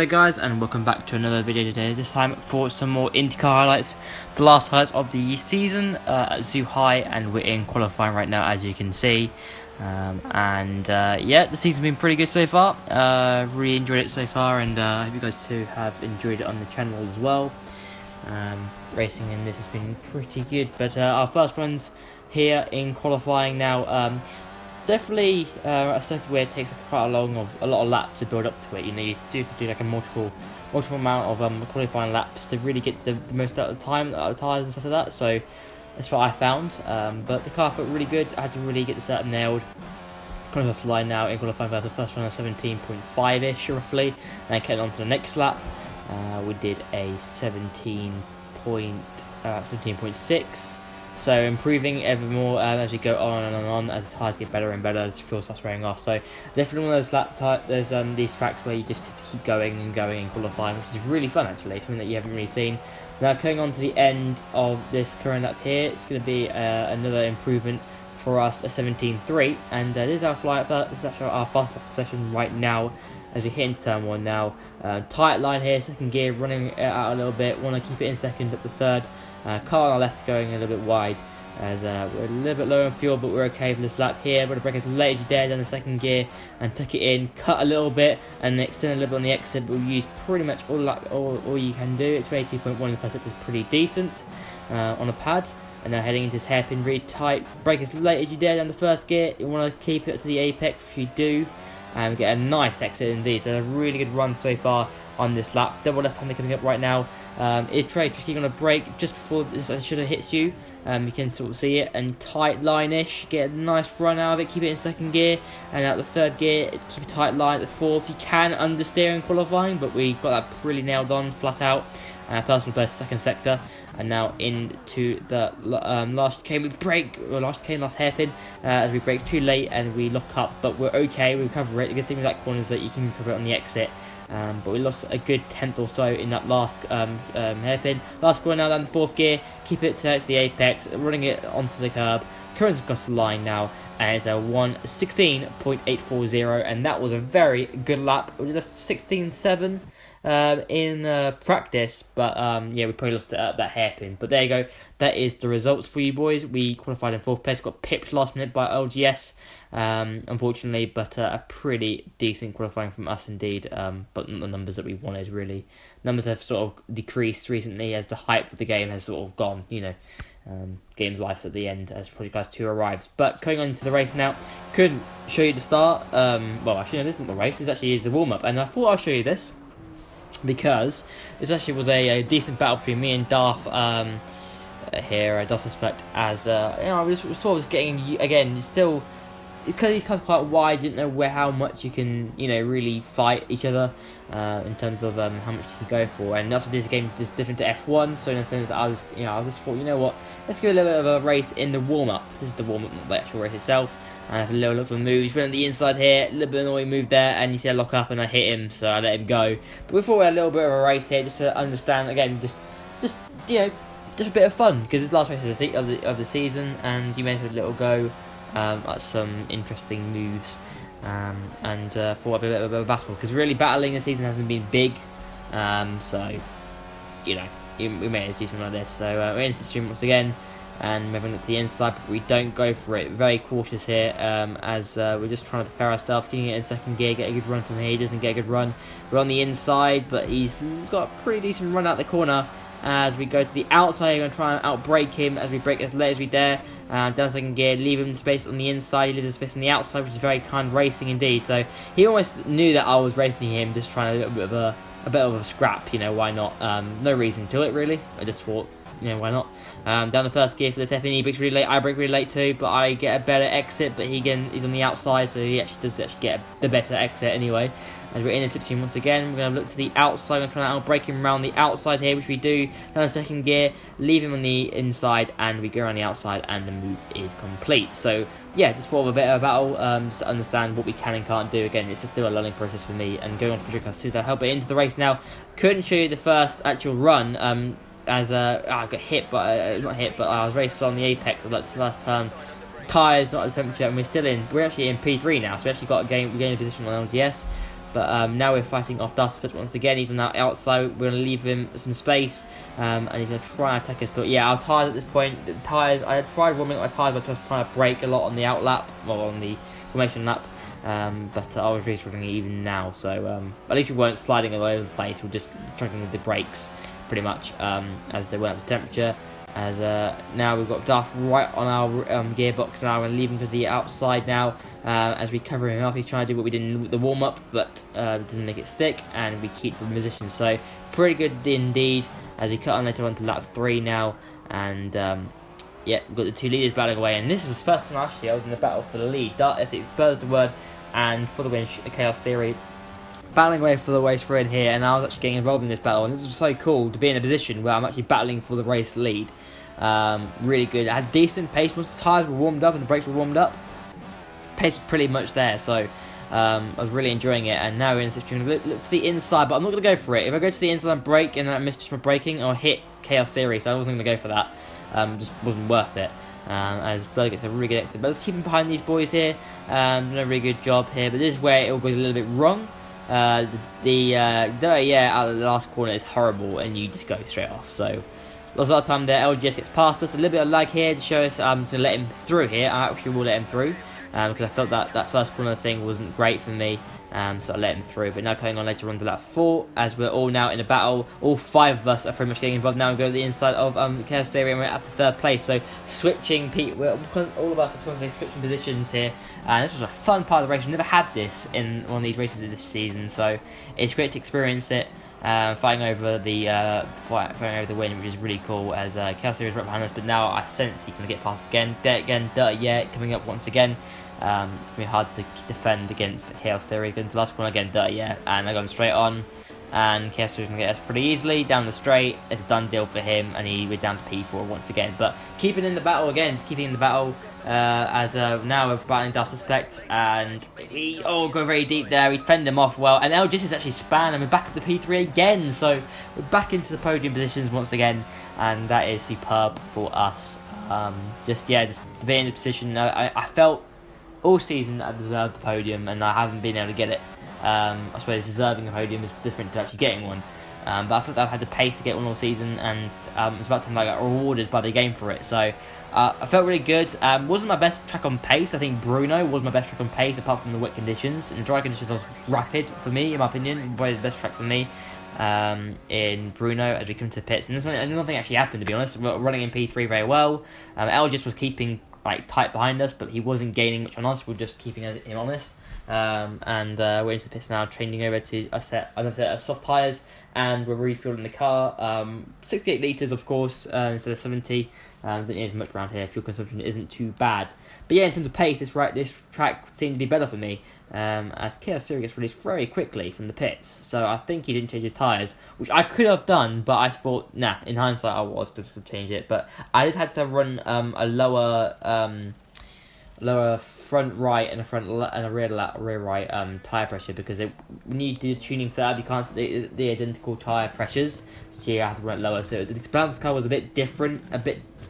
there guys, and welcome back to another video today, this time for some more IndyCar highlights, the last highlights of the season at Zhuhai, and we're in qualifying right now as you can see. Yeah, the season's been pretty good so far. Really enjoyed it so far, and I hope you guys too have enjoyed it on the channel as well. Racing in this has been pretty good, but our first runs here in qualifying now. Definitely a circuit where it takes quite a lot of laps to build up to it. You know, you do have to do like a multiple amount of qualifying laps to really get the most out of the time, out of the tyres and stuff like that. So that's what I found. But the car felt really good. I had to really get the setup nailed. Coming across the line now in qualifying for the first run of 17.5-ish roughly, and getting on to the next lap. We did a 17.6. So improving ever more as we go on and on as the tyres get better and better as the fuel starts wearing off. So definitely one of those there's these tracks where you just have to keep going and going and qualifying, which is really fun actually, something that you haven't really seen. Now going on to the end of this current lap here, it's going to be another improvement for us, a 17.3, and this is our this is actually our fast lap session right now as we hit into turn 1 now. Tight line here, second gear, running out a little bit, want to keep it in second up the third. Car on our left going a little bit wide as we're a little bit low on fuel, but we're okay for this lap here. We're going to brake as late as you dare down the second gear and tuck it in, cut a little bit and extend a little bit on the exit, but we'll use pretty much all you can do. 22.1 in the first sector is pretty decent on a pad. And now heading into this hairpin really tight, brake as late as you dare down the first gear. You want to keep it to the apex, which you do, and we get a nice exit indeed. So a really good run so far on this lap. Double left-hander coming up right now. Is very tricky on a brake just before this should have hits you. You can sort of see it, and tight line-ish, get a nice run out of it, keep it in second gear, and out the third gear, keep a tight line at the fourth. You can understeer in qualifying, but we got that really nailed on, flat out. Personal best second sector, and now into the last chicane. Last hairpin, as we brake too late and we lock up, but we're okay, we recover it. The good thing with that corner is that you can recover it on the exit. But we lost a good tenth or so in that last hairpin. Last corner now down the fourth gear, keep it to the apex, running it onto the curb, curves across the line now, and it's a 1:16.840, and that was a very good lap. We did a 16.7 in practice, but yeah, we probably lost it at that hairpin. But there you go, that is the results for you boys. We qualified in 4th place, got pipped last minute by LGS, unfortunately, but a pretty decent qualifying from us indeed, but not the numbers that we wanted really. Numbers have sort of decreased recently as the hype for the game has sort of gone, you know. Game's life at the end as Project Guys 2 arrives. But going on to the race now, couldn't show you the start. Well, actually no, this isn't the race, this actually is the warm-up, and I thought I'll show you this because this actually was a decent battle between me and Darth here. Darth Suspect, as you know, I was sort of getting, again, still, because he's kind of quite wide, you didn't know how much you can, you know, really fight each other in terms of how much you can go for. And obviously this game is different to F1, so in a sense I just thought, you know what, let's give a little bit of a race in the warm-up. This is the warm-up, not the actual race itself. And I have a little look for the moves. Went on the inside here, a little bit annoying move there, and you see I lock up and I hit him, so I let him go. But we thought we had a little bit of a race here, just to understand, again, just you know, just a bit of fun, because it's the last race of the season, and you may have a little go at some interesting moves, and thought it'd be a bit of a battle, because really battling this season hasn't been big, so you know, we may as do something like this. So we're in the stream once again, and moving up to the inside, but we don't go for it. Very cautious here, as we're just trying to prepare ourselves, getting it in second gear, get a good run from here. He doesn't get a good run. We're on the inside, but he's got a pretty decent run out the corner. As we go to the outside, we're going to try and outbrake him as we brake as late as we dare. Down second gear, leave him space on the inside, he leaves the space on the outside, which is very kind racing indeed. So he almost knew that I was racing him, just trying to do a bit of a scrap, you know, why not? No reason to it really, I just thought, you know, why not? Down the first gear for this hairpin, he brakes really late, I brake really late too, but I get a better exit, but he's on the outside, so he actually does get the better exit anyway. As we're in the slipstream once again, we're going to look to the outside, we're trying to outbrake him around the outside here, which we do. Down the second gear, leave him on the inside, and we go around the outside, and the move is complete. So yeah, just thought of a bit of a battle, just to understand what we can and can't do. Again, it's still a learning process for me, and going on to Project Guys 2 to help it into the race now. Couldn't show you the first actual run, as I got hit, but not hit, but I was raced on the apex of that first turn. Tyres not at the temperature, and we're actually in P3 now, so we actually got we gained a position on LGS. But now we're fighting off Dust once again. He's on our outside. We're going to leave him some space, and he's going to try and attack us. But yeah, our tyres at this point, I tried warming up my tyres, but I was trying to brake a lot on the out lap, or on the formation lap. But I was really struggling even now. So at least we weren't sliding all over the place. We were just struggling with the brakes, pretty much, as they went up to temperature. As now we've got Duff right on our gearbox now. We're going to leave him to the outside now, as we cover him off. He's trying to do what we did in the warm-up, but doesn't make it stick, and we keep the position. So pretty good indeed, as we cut on later on to lap 3 now. And yeah, we've got the 2 leaders battling away, and this was the first time actually I was in the battle for the lead. I think Spurs the word, and for the win, Chaos Theory battling away for the race for it here, and I was actually getting involved in this battle, and this was so cool to be in a position where I'm actually battling for the race lead. Really good. I had decent pace once the tyres were warmed up and the brakes were warmed up. Pace was pretty much there, so I was really enjoying it. And now we're in a situation to look to the inside, but I'm not going to go for it. If I go to the inside and brake and I miss just my braking, I'll hit Chaos Theory, so I wasn't going to go for that. Just wasn't worth it. As Berg gets a really good exit, but let's keep him behind these boys here. Doing a really good job here, but this is where it all goes a little bit wrong. Out of the last corner is horrible, and you just go straight off. So lots of time there. LGS gets past us. A little bit of lag here to show us to let him through here. I actually will let him through, because I felt that first corner thing wasn't great for me. So I let him through. But now coming on later on to lap 4, as we're all now in a battle. All 5 of us are pretty much getting involved now and go to the inside of Chaos Theory, and we're at the 3rd place. So switching, all of us are switching positions here. And this was a fun part of the race. We've never had this in one of these races this season, so it's great to experience it. Fighting over the win, which is really cool, as Chaos Theory is right behind us, but now I sense he's going to get past again. Dirty coming up once again. It's going to be hard to defend against Chaos Theory. Going to the last corner again, Dirty, and I got him straight on. And Chaos Theory can get us pretty easily down the straight. It's a done deal for him, and we're down to P4 once again. But keeping in the battle again, just keeping in the battle, as now we're battling Dust Suspect, and we all go very deep there. We fend him off well, and LGS is actually span, and we're back up to P3 again. So we're back into the podium positions once again, and that is superb for us. Just to be in this position, I felt all season I deserved the podium, and I haven't been able to get it. I suppose deserving a podium is different to actually getting one. But I thought I've had the pace to get one all season, and it's about time I got rewarded by the game for it. So I felt really good. Wasn't my best track on pace. I think Bruno was my best track on pace, apart from the wet conditions. In dry conditions, I was Rapid for me, in my opinion, probably the best track for me. In Bruno, as we come to the pits, and nothing actually happened, to be honest. We're running in P3 very well. El just was keeping tight behind us, but he wasn't gaining much on us. We're just keeping him honest. We're into the pits now, changing over to another set of soft tyres, and we're refueling the car. 68 litres, of course, instead of 70. Don't need as much around here. Fuel consumption isn't too bad. But yeah, in terms of pace, this track seemed to be better for me, as Chaos Theory gets released very quickly from the pits. So I think he didn't change his tyres, which I could have done, but I thought, nah, in hindsight I was supposed to change it. But I did have to run a lower front right and a rear right tyre pressure, because we need to do tuning setup. You can't set the identical tyre pressures, so you have to run it lower. So the balance of the car was a bit different,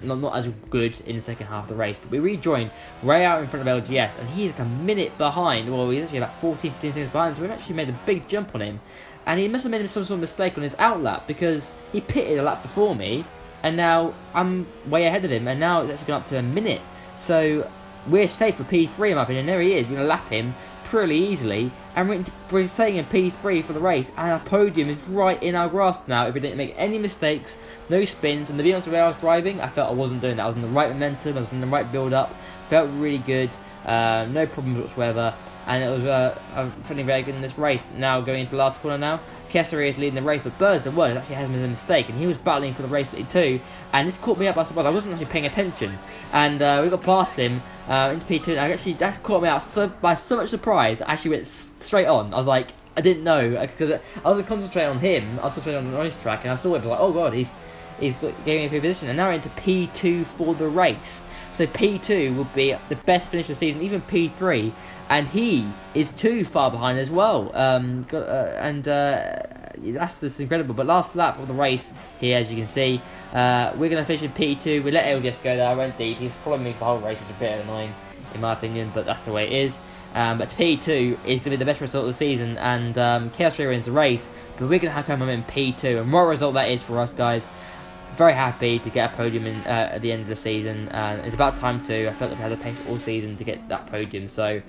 not as good in the second half of the race. But we rejoined way out in front of LGS, and he's like a minute behind. Well, he's actually about 14-15 seconds behind, so we've actually made a big jump on him. And he must have made some sort of mistake on his outlap, because he pitted a lap before me, and now I'm way ahead of him, and now it's actually gone up to a minute. So we're safe for P3 in my opinion. There he is. We're going to lap him pretty easily, and we're staying in P3 for the race, and our podium is right in our grasp now if we didn't make any mistakes, no spins. And to be honest, the way I was driving, I felt I wasn't doing that. I was in the right momentum, I was in the right build-up, felt really good, no problems whatsoever, and it was feeling very good in this race. Now going into the last corner now, Kessler is leading the race, but Burrs the Word actually has made a mistake, and he was battling for the race lead too, and this caught me up by surprise. I wasn't actually paying attention, and we got past him into P2, and actually that caught me out by so much surprise. I actually went straight on. I was like, I didn't know, because I was concentrating on him, I was concentrating on the racetrack, and I saw it, I was like, oh god, he's getting into position, and now we're into P2 for the race. So P2 will be the best finish of the season, even P3, and he is too far behind as well. That's just incredible. But last lap of the race here, as you can see, we're going to finish in P2. We let LGS go there. I went deep. He was following me for the whole race, which is a bit annoying in my opinion, but that's the way it is. But P2 is going to be the best result of the season, and Chaos 3 wins the race, but we're going to come home in P2, and what result that is for us, guys. Very happy to get a podium in at the end of the season, and it's about time too. I felt like we had the pace all season to get that podium, so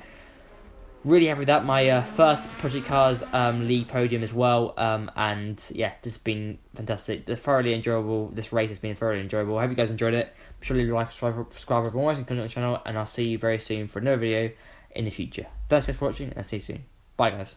really happy with that. My first Project Cars League podium as well, and yeah, this has been fantastic. Thoroughly enjoyable. This race has been thoroughly enjoyable. I hope you guys enjoyed it. Be sure to like, subscribe if you're watching on the channel, and I'll see you very soon for another video in the future. Thanks guys for watching, and I'll see you soon. Bye guys.